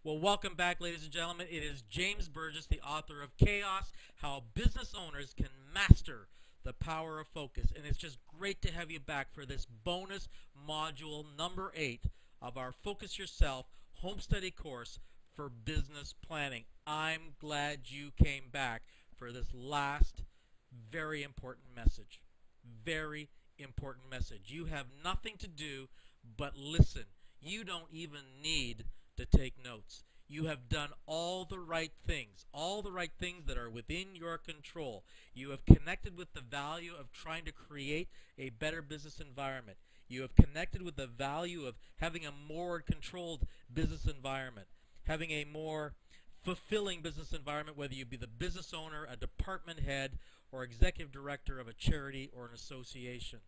Well, welcome back, ladies and gentlemen. It is James Burgess, the author of Chaos, How Business Owners Can Master the Power of Focus. And it's just great to have you back for this bonus module number 8 of our Focus Yourself home study course for business planning. I'm glad you came back for this last very important message. Very important message. You have nothing to do but listen. You don't even need to take notes. You have done all the right things that are within your control. You have connected with the value of trying to create a better business environment. You have connected with the value of having a more controlled business environment, having a more fulfilling business environment, whether you be the business owner, a department head, or executive director of a charity or an association.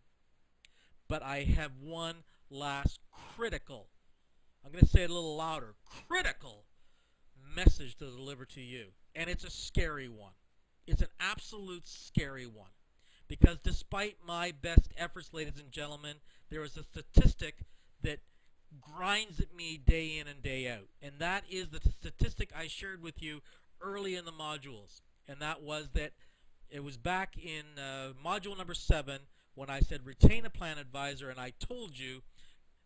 But I have one last critical, I'm going to say it a little louder, critical message to deliver to you. And it's a scary one. It's an absolute scary one. Because despite my best efforts, ladies and gentlemen, there is a statistic that grinds at me day in and day out. And that is the statistic I shared with you early in the modules. And that was that it was back in module number 7 when I said retain a plan advisor, and I told you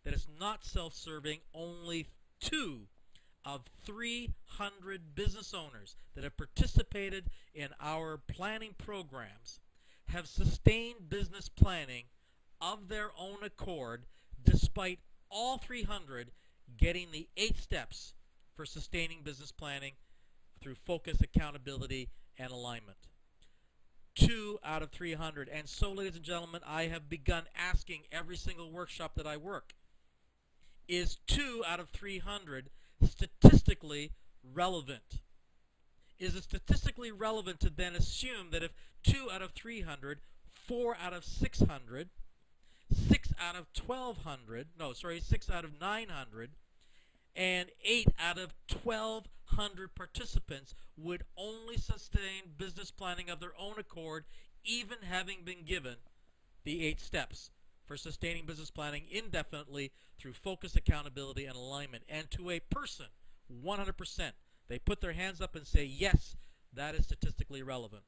that it's not self-serving. Only 2 of 300 business owners that have participated in our planning programs have sustained business planning of their own accord, despite all 300 getting the 8 steps for sustaining business planning through focus, accountability, and alignment. 2 out of 300. And so, ladies and gentlemen, I have begun asking every single workshop that I work, is 2 out of 300 statistically relevant? Is it statistically relevant to then assume that if 2 out of 300, 4 out of 600, 6 out of 1200, 6 out of 900, and 8 out of 1200 participants would only sustain business planning of their own accord, even having been given the 8 steps for sustaining business planning indefinitely through focus, accountability, and alignment? And to a person, 100%, they put their hands up and say, yes, that is statistically relevant.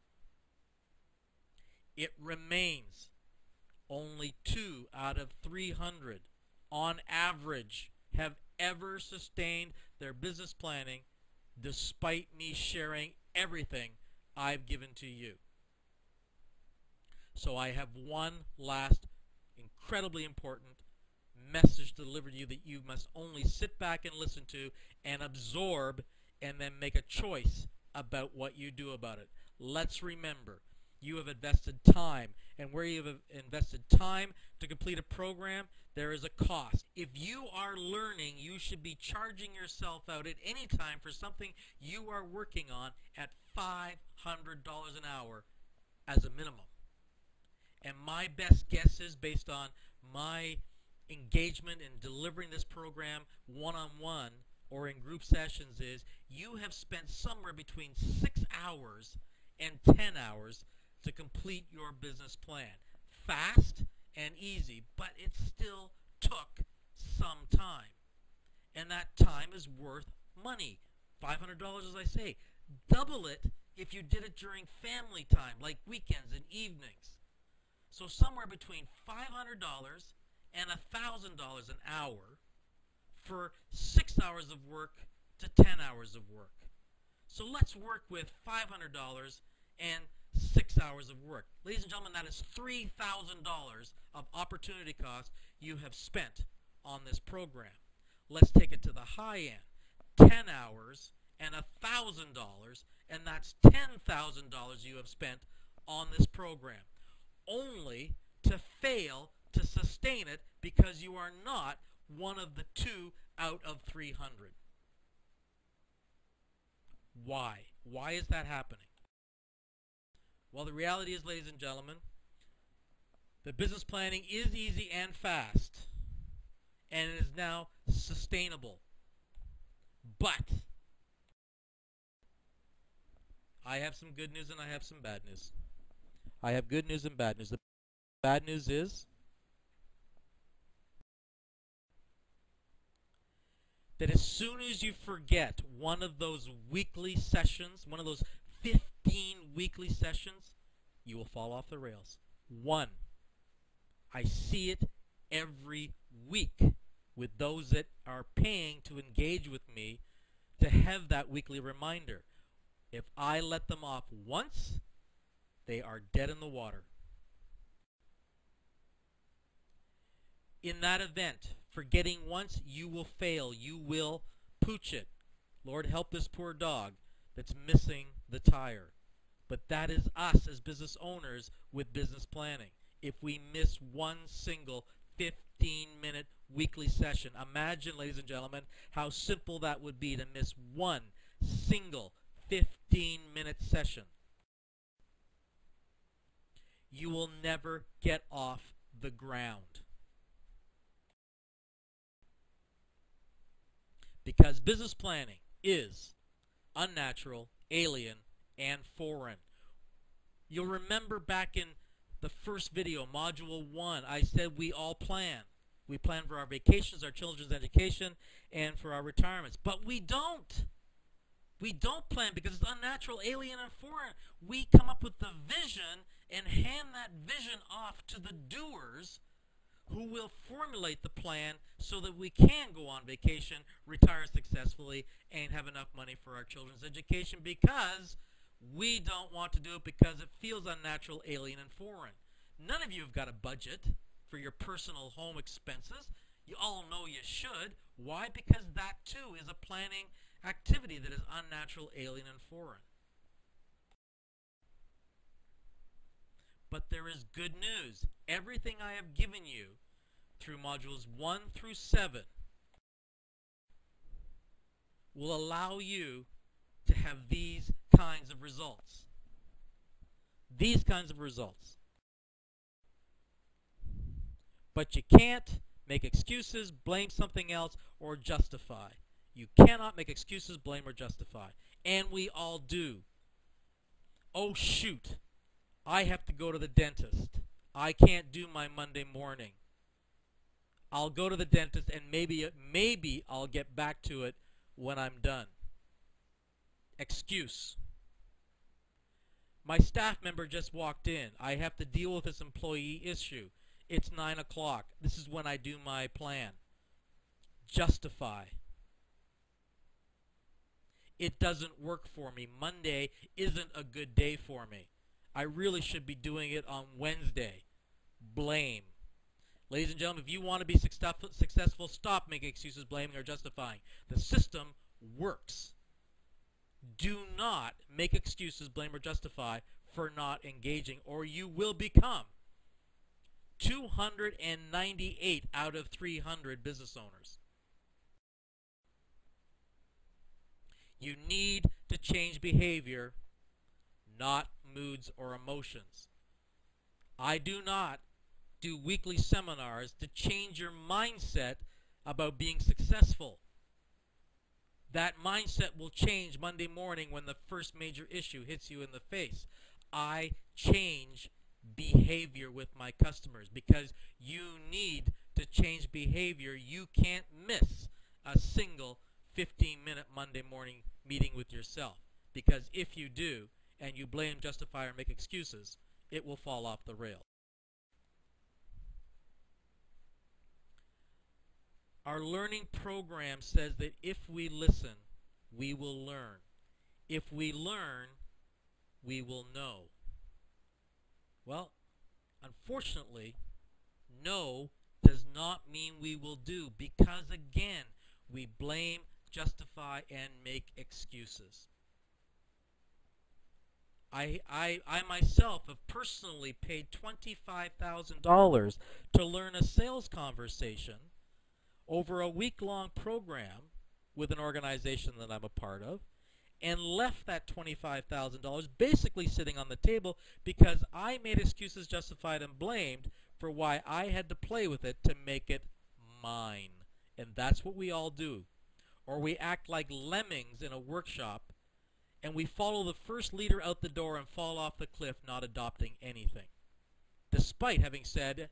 It remains only 2 out of 300 on average have ever sustained their business planning despite me sharing everything I've given to you. So I have one last incredibly important message to deliver to you that you must only sit back and listen to and absorb, and then make a choice about what you do about it. Let's remember, you have invested time, and where you have invested time to complete a program, there is a cost. If you are learning, you should be charging yourself out at any time for something you are working on at $500 an hour as a minimum. And my best guess is, based on my engagement in delivering this program one-on-one or in group sessions, is you have spent somewhere between 6 hours and 10 hours to complete your business plan. Fast and easy, but it still took some time. And that time is worth money. $500, as I say. Double it if you did it during family time, like weekends and evenings. So somewhere between $500 and $1,000 an hour for 6 hours of work to 10 hours of work. So let's work with $500 and 6 hours of work. Ladies and gentlemen, that is $3,000 of opportunity cost you have spent on this program. Let's take it to the high end. 10 hours and $1,000, and that's $10,000 you have spent on this program, only to fail to sustain it because you are not one of the 2 out of 300. Why? Why is that happening? Well, the reality is, ladies and gentlemen, that business planning is easy and fast, and it is now sustainable. But I have some good news and I have some bad news. I have good news and bad news. The bad news is that as soon as you forget one of those weekly sessions, one of those 15 weekly sessions, you will fall off the rails. One. I see it every week with those that are paying to engage with me to have that weekly reminder. If I let them off once, they are dead in the water. In that event, forgetting once, you will fail. You will pooch it. Lord, help this poor dog that's missing the tire. But that is us as business owners with business planning. If we miss one single 15-minute weekly session, imagine, ladies and gentlemen, how simple that would be to miss one single 15-minute session. You will never get off the ground. Because business planning is unnatural, alien, and foreign. You'll remember back in the first video, Module 1, I said we all plan. We plan for our vacations, our children's education, and for our retirements. But we don't. We don't plan because it's unnatural, alien, and foreign. We come up with the vision and hand that vision off to the doers who will formulate the plan so that we can go on vacation, retire successfully, and have enough money for our children's education, because we don't want to do it because it feels unnatural, alien, and foreign. None of you have got a budget for your personal home expenses. You all know you should. Why? Because that too is a planning activity that is unnatural, alien, and foreign. But there is good news. Everything I have given you through modules 1 through 7 will allow you to have these kinds of results. These kinds of results. But you can't make excuses, blame something else, or justify. You cannot make excuses, blame, or justify. And we all do. Oh, shoot. I have to go to the dentist. I can't do my Monday morning. I'll go to the dentist and maybe I'll get back to it when I'm done. Excuse. My staff member just walked in. I have to deal with this employee issue. It's 9 o'clock. This is when I do my plan. Justify. It doesn't work for me. Monday isn't a good day for me. I really should be doing it on Wednesday. Blame. Ladies and gentlemen, if you want to be successful, stop making excuses, blaming, or justifying. The system works. Do not make excuses, blame, or justify for not engaging, or you will become 298 out of 300 business owners. You need to change behavior, not moods or emotions. I do not do weekly seminars to change your mindset about being successful. That mindset will change Monday morning when the first major issue hits you in the face. I change behavior with my customers because you need to change behavior. You can't miss a single 15-minute Monday morning meeting with yourself, because if you do and you blame, justify, or make excuses, it will fall off the rail. Our learning program says that if we listen, we will learn. If we learn, we will know. Well, unfortunately, know does not mean we will do, because again, we blame, justify, and make excuses. I myself have personally paid $25,000 to learn a sales conversation over a week-long program with an organization that I'm a part of, and left that $25,000 basically sitting on the table because I made excuses, justified, and blamed for why I had to play with it to make it mine. And that's what we all do. Or we act like lemmings in a workshop, and we follow the first leader out the door and fall off the cliff, not adopting anything, despite having said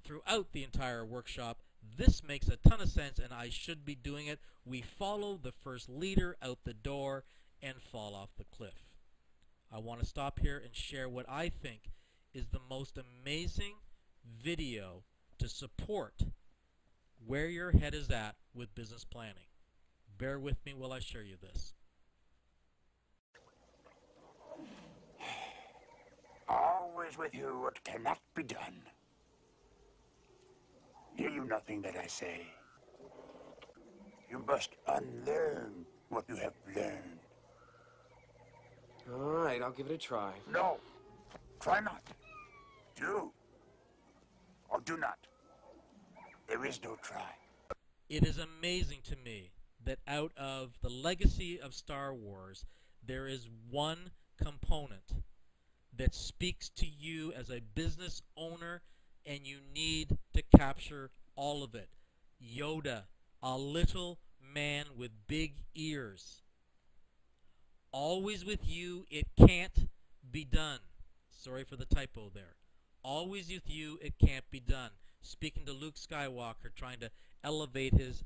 throughout the entire workshop This makes a ton of sense and I should be doing it. We follow the first leader out the door and fall off the cliff. I want to stop here and share what I think is the most amazing video to support where your head is at with business planning. Bear with me while I show you this. Always with you what cannot be done. Hear you nothing that I say. You must unlearn what you have learned. All right, I'll give it a try. No, try not. Do or do not. There is no try. It is amazing to me that out of the legacy of Star Wars, there is one component that speaks to you as a business owner, and you need to capture all of it. Yoda, a little man with big ears. Always with you, it can't be done. Sorry for the typo there. Always with you, it can't be done. Speaking to Luke Skywalker, trying to elevate his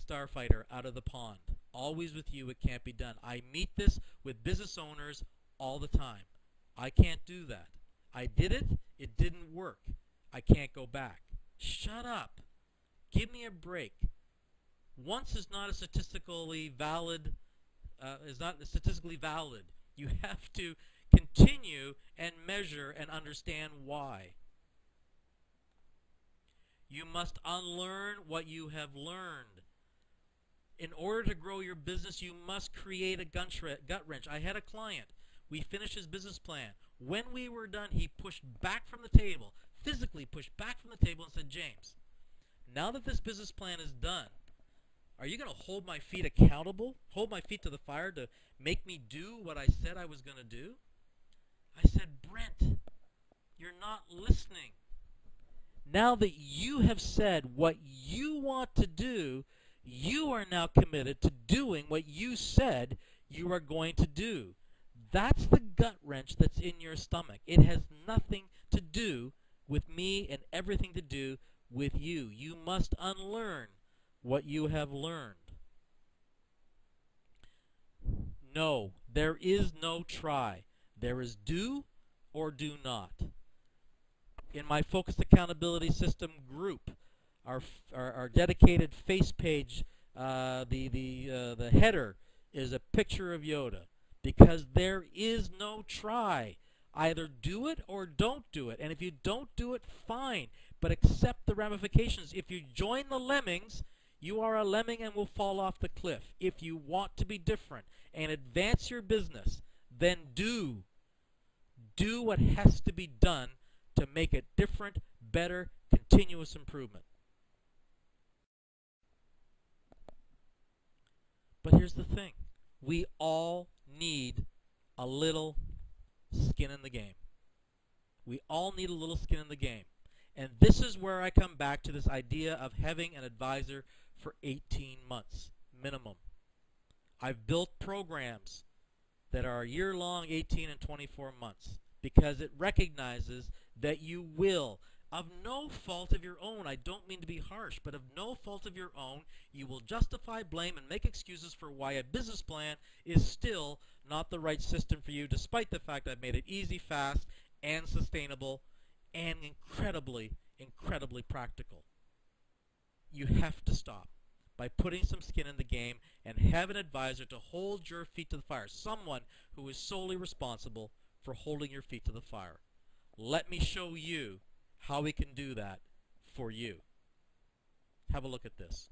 starfighter out of the pond. Always with you, it can't be done. I meet this with business owners all the time. I can't do that. I did it. It didn't work. I can't go back. Shut up. Give me a break. Once is not a statistically valid. You have to continue and measure and understand why. You must unlearn what you have learned. In order to grow your business, you must create a gut wrench. I had a client. We finished his business plan. When we were done, he pushed back from the table, physically pushed back from the table and said, James, now that this business plan is done, are you going to hold my feet accountable, hold my feet to the fire to make me do what I said I was going to do? I said, Brent, you're not listening. Now that you have said what you want to do, you are now committed to doing what you said you are going to do. That's the gut wrench that's in your stomach. It has nothing to do with me and everything to do with you. You must unlearn what you have learned. No, there is no try. There is do or do not. In my Focus Accountability System group, our dedicated face page, the header is a picture of Yoda, because there is no try. Either do it or don't do it. And if you don't do it, fine, but accept the ramifications. If you join the lemmings, you are a lemming and will fall off the cliff. If you want to be different and advance your business, then do what has to be done to make it different, better, continuous improvement. But here's the thing. We all need a little skin in the game. We all need a little skin in the game. And this is where I come back to this idea of having an advisor for 18 months minimum. I've built programs that are year-long, 18 and 24 months, because it recognizes that you will, of no fault of your own, I don't mean to be harsh, but of no fault of your own, you will justify, blame, and make excuses for why a business plan is still not the right system for you, despite the fact I've made it easy, fast, and sustainable, and incredibly, incredibly practical. You have to stop by putting some skin in the game and have an advisor to hold your feet to the fire, someone who is solely responsible for holding your feet to the fire. Let me show you how we can do that for you. Have a look at this.